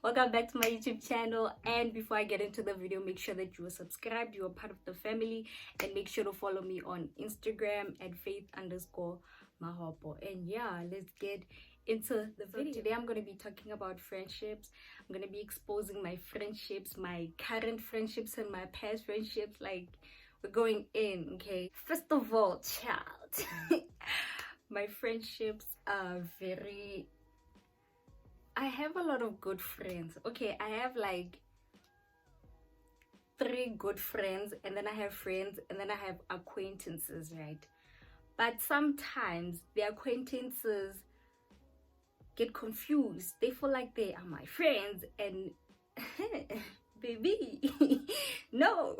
Welcome back to my YouTube channel. And before I get into the video, make sure that you are subscribed, you are part of the family, and make sure to follow me on Instagram at faith_Mahopo. And yeah, let's get into the video. Today I'm going to be talking about friendships. I'm going to be exposing my friendships, my current friendships and my past friendships. Like, we're going in, okay? First of all, child, my friendships are very... I have a lot of good friends. Okay, I have like 3 good friends, and then I have friends, and then I have acquaintances, right? But sometimes the acquaintances get confused. They feel like they are my friends, and baby, no,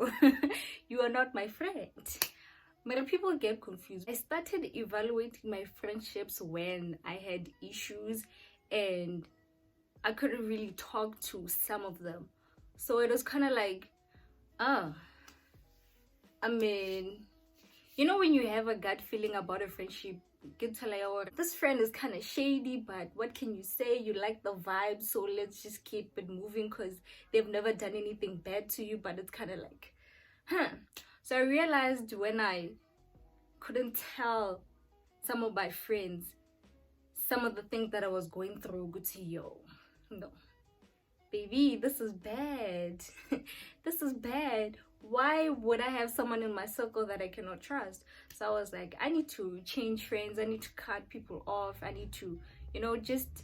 you are not my friend. But people get confused. I started evaluating my friendships when I had issues and I couldn't really talk to some of them. So it was kind of like, I mean, you know, when you have a gut feeling about a friendship, get to like, oh, this friend is kind of shady, but what can you say? You like the vibe, so let's just keep it moving because they've never done anything bad to you, but it's kind of like, So I realized when I couldn't tell some of my friends some of the things that I was going through, good to yo. No, baby, this is bad. This is bad. Why would I have someone in my circle that I cannot trust? So I was like, I need to change friends. I need to cut people off. I need to, you know, just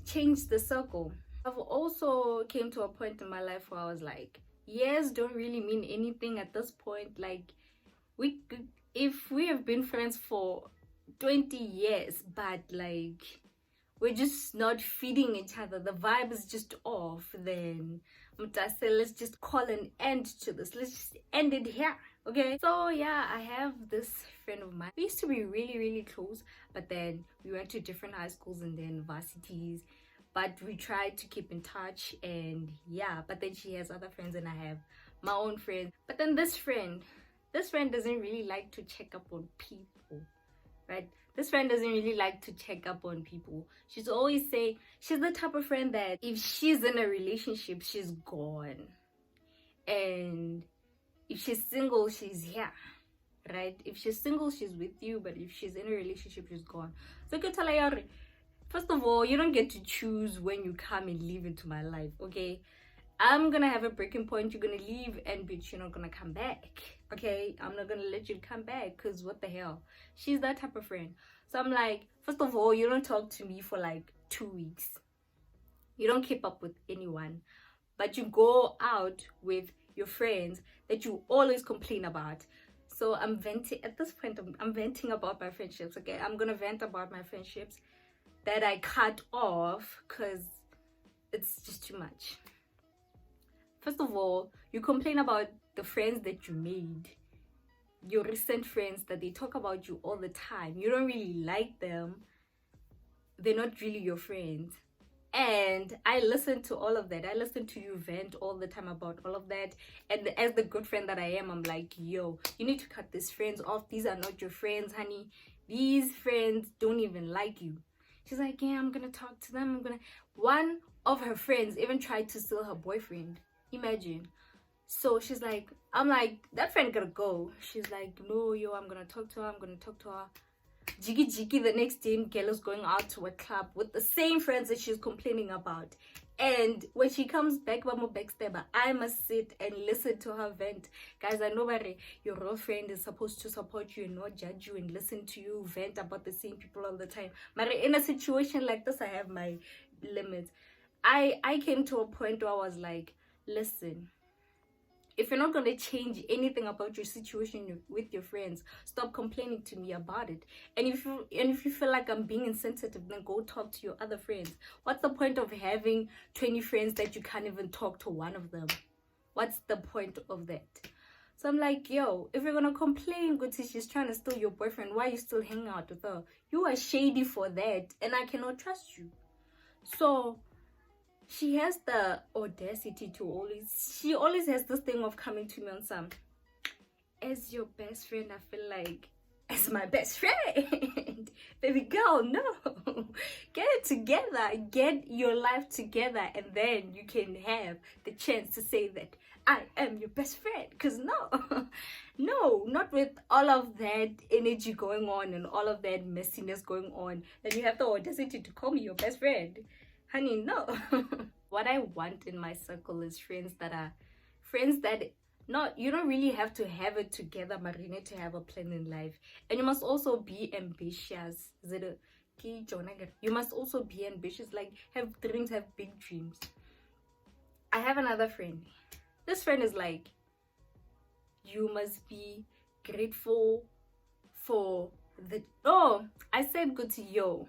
change the circle. I've also came to a point in my life where I was like, years don't really mean anything at this point. Like, if we have been friends for 20 years, but like we're just not feeding each other, the vibe is just off, then I say let's just call an end to this. Let's just end it here, okay? So yeah, I have this friend of mine. We used to be really close, but then we went to different high schools and then varsities, but we tried to keep in touch. And yeah, but then she has other friends and I have my own friends. But then this friend doesn't really like to check up on people, right? This friend doesn't really like to check up on people. She's always say, she's the type of friend that if she's in a relationship, she's gone. And if she's single, she's here, right? If she's single, she's with you, but if she's in a relationship, she's gone. So first of all, you don't get to choose when you come and leave into my life, okay? I'm gonna have a breaking point. You're gonna leave, and bitch, you're not gonna come back, okay? I'm not gonna let you come back, because what the hell? She's that type of friend. So I'm like, first of all, you don't talk to me for like 2 weeks. You don't keep up with anyone, but you go out with your friends that you always complain about. So I'm venting at this point. I'm venting about my friendships, okay? I'm gonna vent about my friendships that I cut off because it's just too much. First of all, you complain about the friends that you made, your recent friends, that they talk about you all the time. You don't really like them. They're not really your friends. And I listen to all of that. I listen to you vent all the time about all of that. And as the good friend that I am, I'm like, yo, you need to cut these friends off. These are not your friends, honey. These friends don't even like you. She's like, yeah, I'm gonna talk to them. One of her friends even tried to steal her boyfriend. Imagine. So she's like, I'm like, that friend gotta go. She's like, no, yo, I'm gonna talk to her. Jiggy the next day, girl is going out to a club with the same friends that she's complaining about. And when she comes back, backstabber, I must sit and listen to her vent. Guys, I know that your real friend is supposed to support you and not judge you and listen to you vent about the same people all the time. But in a situation like this, I have my limits. I came to a point where I was like, listen, if you're not going to change anything about your situation with your friends, stop complaining to me about it. And if you feel like I'm being insensitive, then go talk to your other friends. What's the point of having 20 friends that you can't even talk to one of them? What's the point of that? So I'm like, yo, if you're going to complain, good, she's trying to steal your boyfriend, why are you still hanging out with her? You are shady for that, and I cannot trust you. So she has the audacity to she always has this thing of coming to me on some, as your best friend, I feel like, as my best friend, baby girl, no. Get it together, get your life together, and then you can have the chance to say that I am your best friend. Because no, no, not with all of that energy going on and all of that messiness going on, and you have the audacity to call me your best friend. Honey, no. What I want in my circle is friends that not, you don't really have to have it together, Marina, to have a plan in life. And you must also be ambitious. You must also be ambitious, like have dreams, have big dreams. I have another friend. This friend is like, you must be grateful for the, oh, I said good to yo.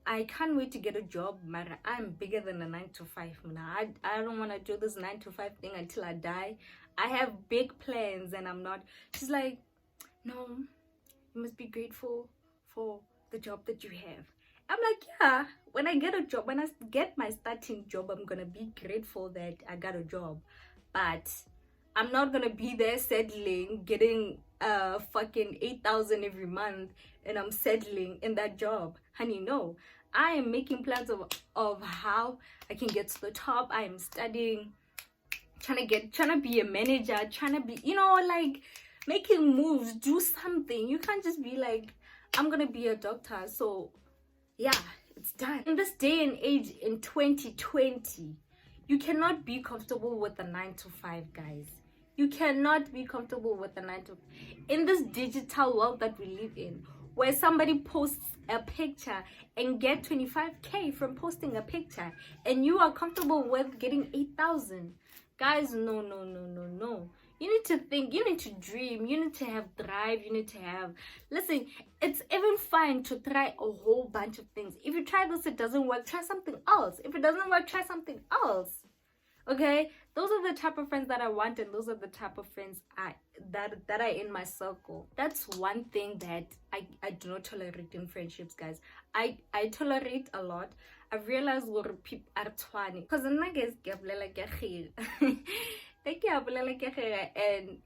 I can't wait to get a job, Mara. I'm bigger than a 9-to-5. I don't want to do this 9-to-5 thing until I die. I have big plans and I'm not. She's like, no, you must be grateful for the job that you have. I'm like, yeah, when I get a job, when I get my starting job, I'm gonna be grateful that I got a job. But I'm not gonna be there settling, getting fucking 8,000 every month, and I'm settling in that job. Honey, no. I am making plans of how I can get to the top. I am studying, trying to be a manager, trying to be, like making moves, do something. You can't just be like, I'm gonna be a doctor. So yeah, it's done. In this day and age, in 2020, you cannot be comfortable with a 9-to-5, guys. You cannot be comfortable with a 9 to. In this digital world that we live in, where somebody posts a picture and get 25K from posting a picture, and you are comfortable with getting 8,000. Guys, no. You need to think, you need to dream, you need to have drive, you need to have, listen, it's even fine to try a whole bunch of things. If you try this, it doesn't work, try something else. If it doesn't work, try something else. Okay, those are the type of friends that I want, and those are the type of friends that are in my circle. That's one thing that I do not tolerate in friendships, guys. I tolerate a lot. I've realized what people are 20 because I'm not guys and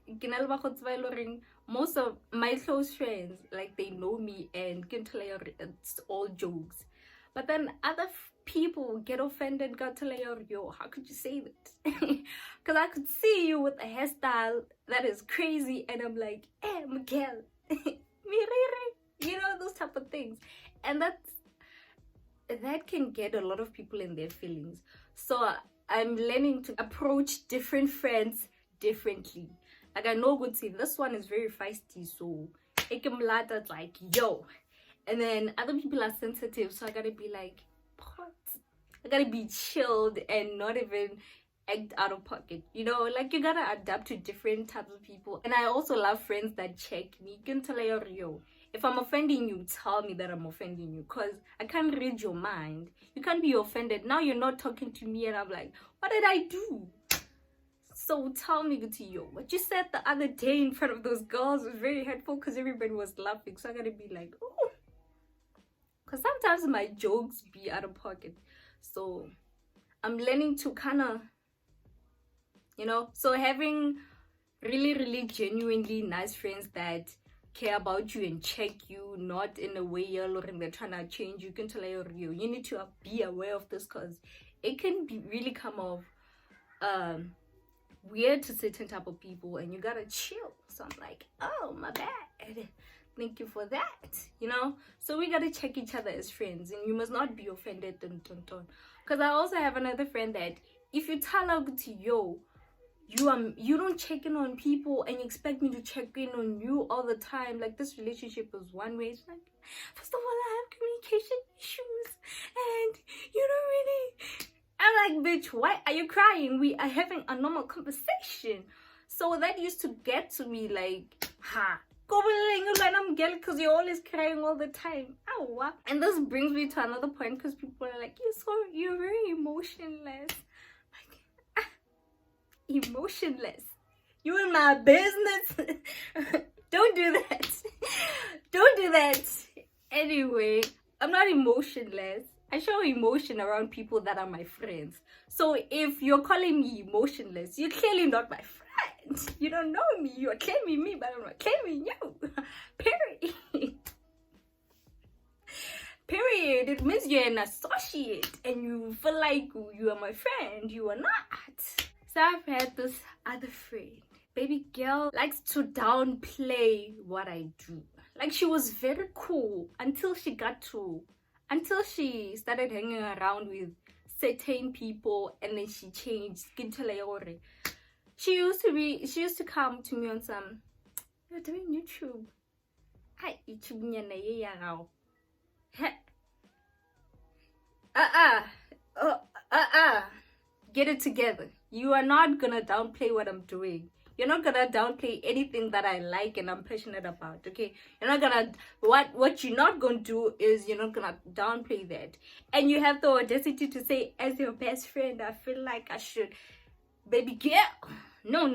most of my close friends, like, they know me and can tell you it's all jokes. But then other people get offended, got to like, yo, how could you say that? Because I could see you with a hairstyle that is crazy, and I'm like, Miguel, those type of things. And that can get a lot of people in their feelings. So I'm learning to approach different friends differently. Like, I know good see this one is very feisty, so it's like, yo. And then other people are sensitive, so I gotta be like, what? I gotta be chilled and not even act out of pocket. Like, you gotta adapt to different types of people. And I also love friends that check me. You can tell yo, if I'm offending you, tell me that I'm offending you, because I can't read your mind. You can't be offended. Now you're not talking to me and I'm like, what did I do? So tell me, to you, what you said the other day in front of those girls was very hurtful because everybody was laughing. So I gotta be like, oh, because sometimes my jokes be out of pocket. So I'm learning to kind of, so having really, really genuinely nice friends that care about you and check you, not in a way you're looking, they're trying to change you. Can tell you need to be aware of this, because it can be really come off weird to certain type of people, and you gotta chill. So I'm like, oh, my bad, thank you for that. So we gotta check each other as friends, and you must not be offended. Because I also have another friend that if you tell her to you don't check in on people and you expect me to check in on you all the time. Like, this relationship is one way. It's like, first of all, I have communication issues and you don't really. I'm like, bitch, why are you crying? We are having a normal conversation. So that used to get to me like, because you're always crying all the time. Ow. And this brings me to another point, because people are like, you're very emotionless. Emotionless. You in my business. Don't do that. Don't do that. Anyway, I'm not emotionless. I show emotion around people that are my friends. So if you're calling me emotionless, you're clearly not my friend. You don't know me. You are claiming me, but I'm not claiming you. Period. Period. It means you're an associate and you feel like you are my friend. You are not. So I've had this other friend. Baby girl likes to downplay what I do. Like, she was very cool until she started hanging around with certain people, and then she changed. She used to come to me on some, you're doing YouTube. Hi, YouTube nyana ye ya gao. Get it together. You are not gonna downplay what I'm doing. You're not gonna downplay anything that I like and I'm passionate about, okay? You're not gonna, what you're not gonna do is you're not gonna downplay that. And you have the audacity to say, as your best friend, I feel like I should. Baby girl, no.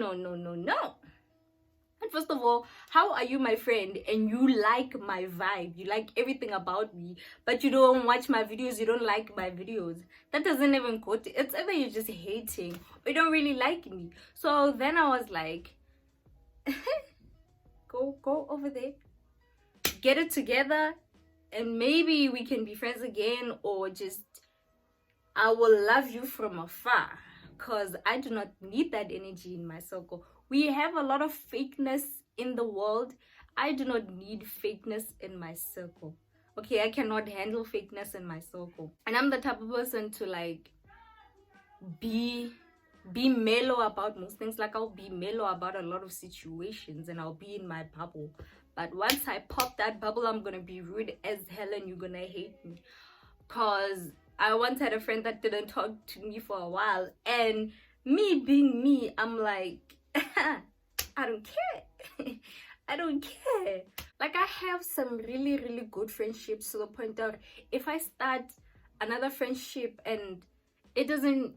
And first of all, how are you my friend and you like my vibe, you like everything about me, but you don't watch my videos, you don't like my videos? That doesn't even go to, it's either you're just hating or you don't really like me. So then I was like, go over there, get it together, and maybe we can be friends again, or just I will love you from afar, because I do not need that energy in my circle. We have a lot of fakeness in the world. I do not need fakeness in my circle. Okay, I cannot handle fakeness in my circle. And I'm the type of person to like be mellow about most things. Like, I'll be mellow about a lot of situations and I'll be in my bubble. But once I pop that bubble, I'm gonna be rude as hell and you're gonna hate me. Cause I once had a friend that didn't talk to me for a while, and me being me, I'm like, I don't care. I don't care. Like, I have some really good friendships to the point that if I start another friendship and it doesn't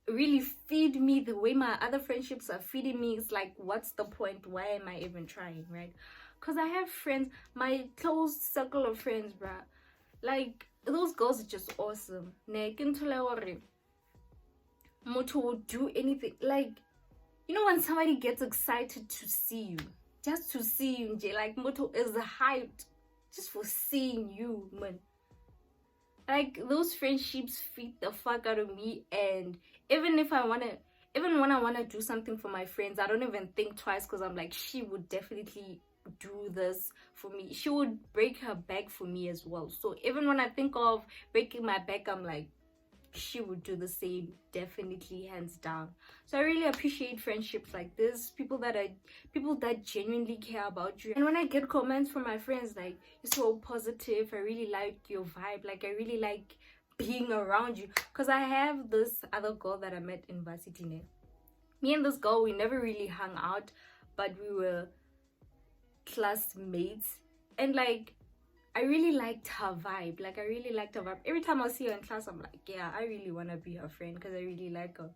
really feed me the way my other friendships are feeding me, it's like, what's the point? Why am I even trying, right? Because I have friends, my close circle of friends, bruh, like, those girls are just awesome. Moto will do anything. Like, you know when somebody gets excited to see you, just to see you, like, Moto is hyped just for seeing you, man. Like, those friendships feed the fuck out of me. And even when I wanna do something for my friends, I don't even think twice, because I'm like, she would definitely do this for me. She would break her back for me as well. So even when I think of breaking my back, I'm like, she would do the same, definitely, hands down. So I really appreciate friendships like this, people that genuinely care about you. And when I get comments from my friends like, you're so positive, I really like your vibe, like, I really like being around you. Because I have this other girl that I met in varsity. Me and this girl, we never really hung out, but we were classmates, and like, I really liked her vibe. Like, I really liked her vibe. Every time I see her in class, I'm like, yeah, I really want to be her friend because I really like her.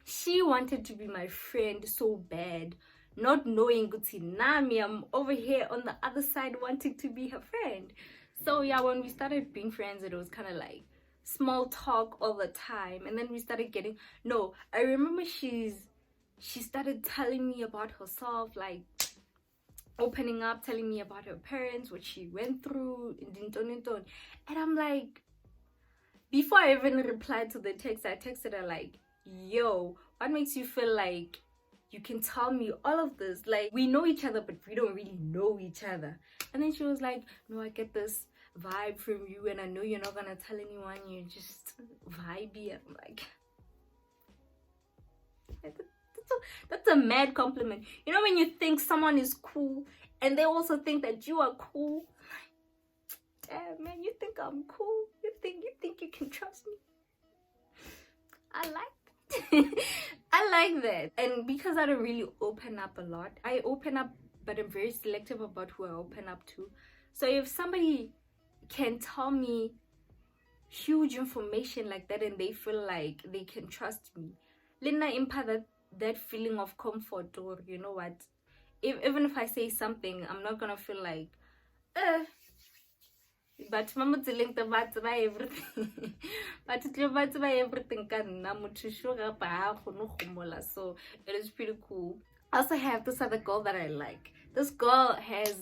She wanted to be my friend so bad, not knowing Guti Nami, I'm over here on the other side wanting to be her friend. So yeah, when we started being friends, it was kind of like small talk all the time. And then we started getting, no, I remember she started telling me about herself, like, opening up, telling me about her parents, what she went through, and I'm like, before I even replied to the text, I texted her like, yo, what makes you feel like you can tell me all of this? Like, we know each other, but we don't really know each other. And then she was like, no, I get this vibe from you, and I know you're not gonna tell anyone, you're just vibey. I'm like, that's a mad compliment. You know when you think someone is cool and they also think that you are cool? Damn, man, you think I'm cool? You think you can trust me? I like that. I like that. And because I don't really open up a lot, I open up, but I'm very selective about who I open up to. So if somebody can tell me huge information like that and they feel like they can trust me, Lina impact that feeling of comfort, or you know what, even if I say something, I'm not gonna feel like but mama telling the bats by everything but it's bats by everything can so it is pretty cool. I also have this other girl that I like. This girl has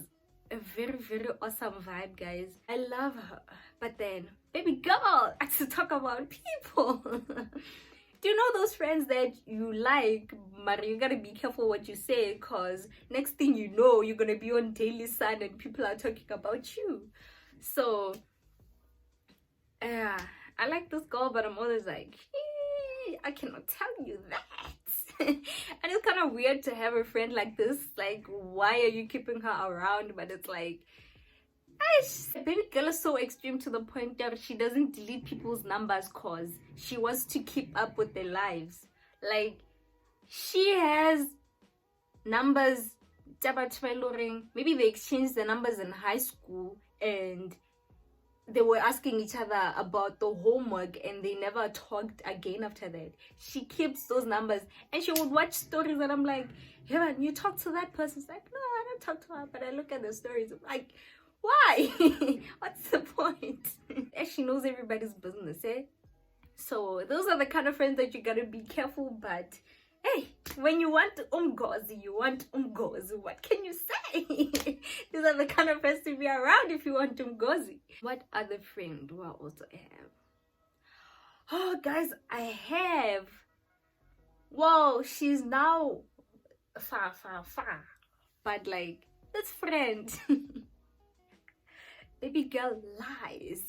a very, very awesome vibe, guys. I love her. But then, baby girl, I to talk about people. Do you know those friends that you like, but you gotta be careful what you say, because next thing you know, you're gonna be on Daily Sun and people are talking about you. So, yeah, I like this girl, but I'm always like, I cannot tell you that. And it's kind of weird to have a friend like this. Like, why are you keeping her around? But it's like, baby girl is so extreme to the point that she doesn't delete people's numbers cause she wants to keep up with their lives. Like, she has numbers. Maybe they exchanged the numbers in high school and they were asking each other about the homework and they never talked again after that. She keeps those numbers and she would watch stories and I'm like, Heaven, you talk to that person? It's like, no, I don't talk to her, but I look at the stories. I'm like, why? What's the point? And she knows everybody's business, eh? So those are the kind of friends that you gotta be careful. But hey, when you want umgozi, you want umgozi. What can you say? These are the kind of friends to be around if you want umgozi. What other friend do I also have? Oh, guys, I have. Whoa, she's now far. But like, this friend, baby girl lies.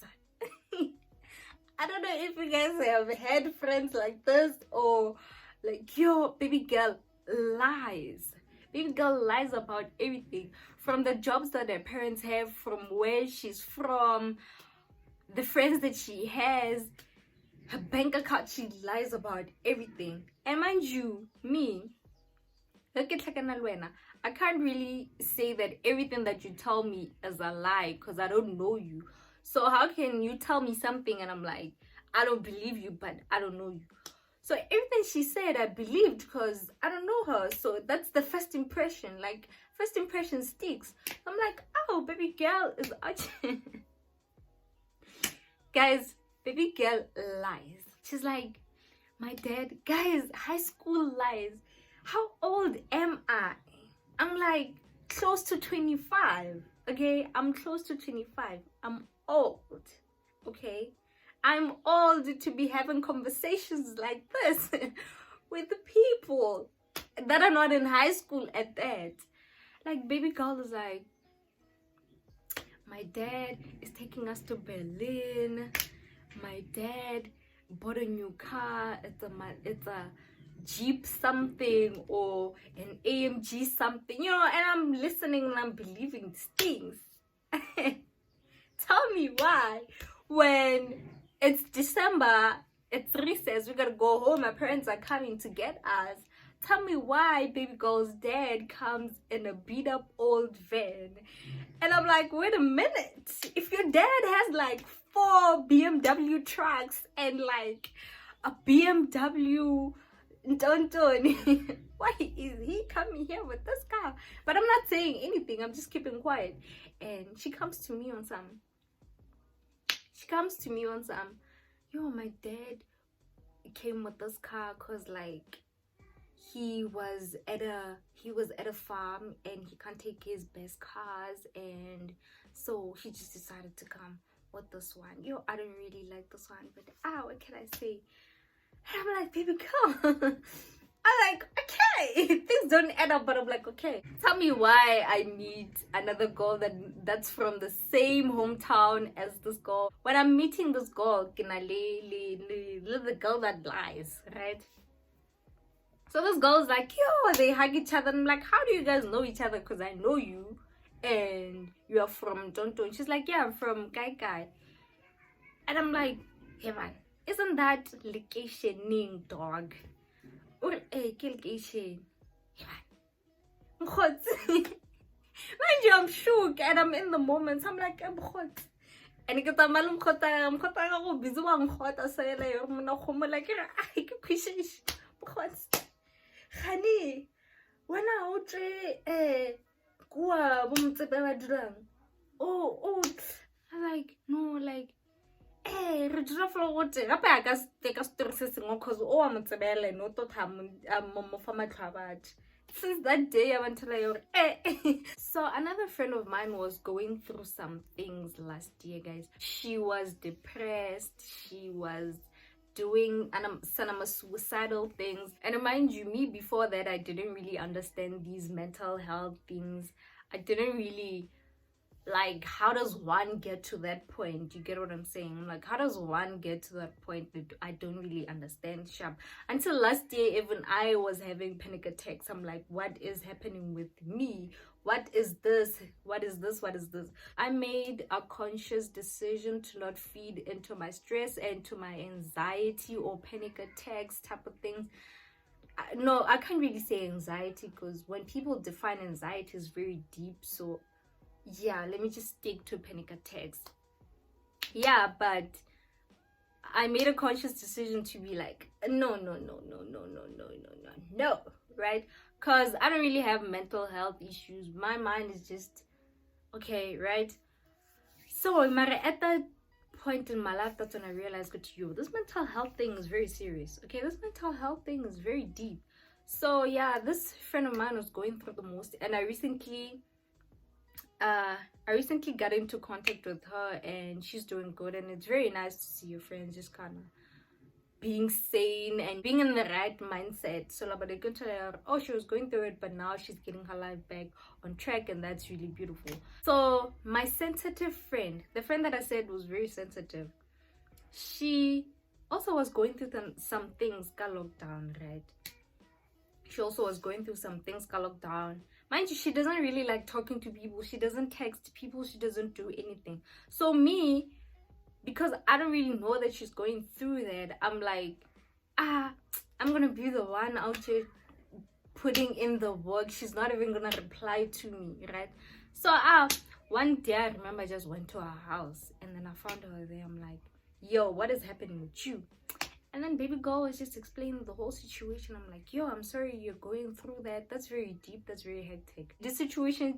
I don't know if you guys have had friends like this or like, yo, baby girl lies. Baby girl lies about everything, from the jobs that her parents have, from where she's from, the friends that she has, her bank account. She lies about everything. And mind you, me, I can't really say that everything that you tell me is a lie because I don't know you. So how can you tell me something and I'm like, I don't believe you, but I don't know you. So everything she said, I believed because I don't know her. So that's the first impression. Like, first impression sticks. I'm like, oh, baby girl is actually... Guys, baby girl lies. She's like, my dad, guys, high school lies. How old am I? I'm like, close to 25. Okay, I'm close to 25. I'm old. Okay, I'm old to be having conversations like this with the people that are not in high school at that. Like, baby girl is like, my dad is taking us to Berlin. My dad bought a new car. It's a Jeep something or an AMG something, you know, and I'm listening and I'm believing these things. Tell me why, when it's December, it's recess, we gotta go home, my parents are coming to get us. Tell me why baby girl's dad comes in a beat up old van. And I'm like, wait a minute, if your dad has like 4 BMW trucks and like a BMW Tonton, why is he coming here with this car? But I'm not saying anything, I'm just keeping quiet. And she comes to me on some, yo, my dad came with this car because like he was at a farm and he can't take his best cars, and so he just decided to come with this one. Yo, I don't really like this one, but what can I say? And I'm like, baby girl. I'm like, okay, things don't add up, but I'm like, okay. Tell me why I need another girl that's from the same hometown as this girl. When I'm meeting this girl, the girl that lies, right? So this girl's like, yo, they hug each other. And I'm like, how do you guys know each other? Because I know you and you are from Tonton. She's like, yeah, I'm from Kai. And I'm like, hey man, isn't that locationing, dog? Or location? Hey man, mind you, I'm shook and I'm in the moment. So I'm like, I'm hot. And ik ta malum khota go busy wang khota sele yo mna khomo like ke kwishish khotsi khani wena o tle kwa bo mtsebe ba dirang oh I'm like, no, like re dira flo go te gape a ka story se sengwe cause o a motsebele no to tha mo fa matlhabatse Since that day, I went to like, So another friend of mine was going through some things last year, guys. She was depressed. She was doing some suicidal things. And mind you, me before that, I didn't really understand these mental health things. I didn't really like, how does one get to that point? You get what I'm saying? Like, how does one get to that point that I don't really understand, sharp. Until last year, even I was having panic attacks. I'm like, what is happening with me? What is this? What is this? What is this? I made a conscious decision to not feed into my stress and to my anxiety or panic attacks type of things. No, I can't really say anxiety, because when people define anxiety, is very deep. So yeah, let me just stick to panic attacks. Yeah, but I made a conscious decision to be like, no, right? Because I don't really have mental health issues. My mind is just okay, right? So Mara, at that point in my life, that's when I realized, good to you, this mental health thing is very serious. Okay, this mental health thing is very deep. So yeah, this friend of mine was going through the most, and I recently got into contact with her, and she's doing good, and it's very nice to see your friends just kind of being sane and being in the right mindset. So oh, she was going through it, but now she's getting her life back on track, and that's really beautiful. So my sensitive friend, the friend that I said was very sensitive, she also was going through some things got lockdown, right? She also was going through some things got lockdown. Mind you, she doesn't really like talking to people. She doesn't text people. She doesn't do anything. So me, because I don't really know that she's going through that, I'm like, I'm gonna be the one out here putting in the work. She's not even gonna reply to me, right? So one day I remember I just went to her house, and then I found her there. I'm like, yo, what is happening with you? And then baby girl was just explaining the whole situation. I'm like, yo, I'm sorry you're going through that. That's very deep. That's very hectic. This situation,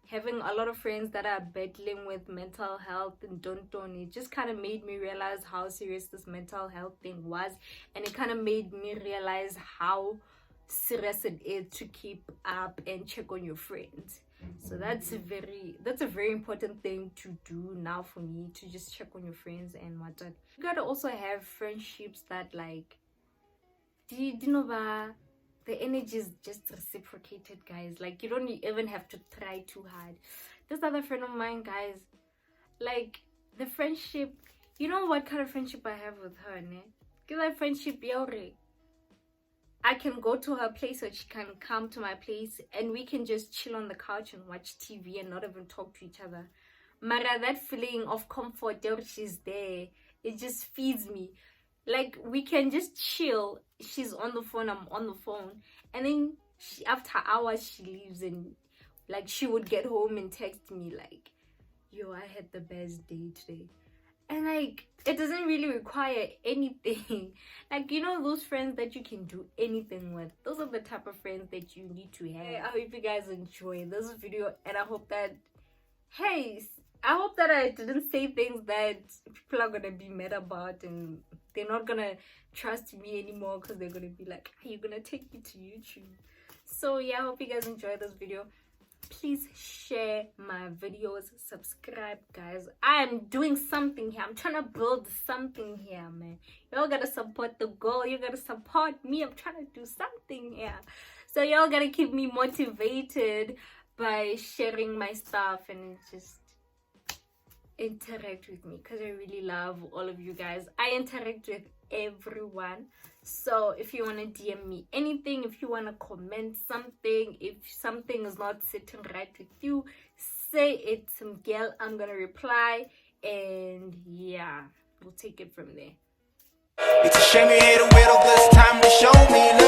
having a lot of friends that are battling with mental health and don't, it just kind of made me realize how serious this mental health thing was. And it kind of made me realize how serious it is to keep up and check on your friends. So that's a very important thing to do now for me, to just check on your friends and whatnot. You gotta also have friendships that, like, the energy is just reciprocated, guys. Like, you don't even have to try too hard. This other friend of mine, guys, like, the friendship, you know what kind of friendship I have with her, ne? Because that friendship, I can go to her place, or she can come to my place, and we can just chill on the couch and watch TV and not even talk to each other. Mara, that feeling of comfort, she's there, it just feeds me. Like, we can just chill. She's on the phone, I'm on the phone, and then after hours she leaves, and like, she would get home and text me like, yo, I had the best day today. And like, it doesn't really require anything. Like, you know, those friends that you can do anything with, those are the type of friends that you need to have. I hope you guys enjoy this video, and I hope that, I hope that I didn't say things that people are gonna be mad about, and they're not gonna trust me anymore, because they're gonna be like, are you gonna take me to YouTube? So yeah, I hope you guys enjoy this video. Please share my videos, subscribe, guys. I'm doing something here. I'm trying to build something here, man. Y'all gotta support the goal. You gotta support me. I'm trying to do something here. So y'all gotta keep me motivated by sharing my stuff and just interact with me, because I really love all of you guys. I interact with everyone. So if you want to DM me anything, if you want to comment something, if something is not sitting right with you, say it, girl. I'm gonna reply, and yeah, we'll take it from there. It's a shame you hit a widow this time to show me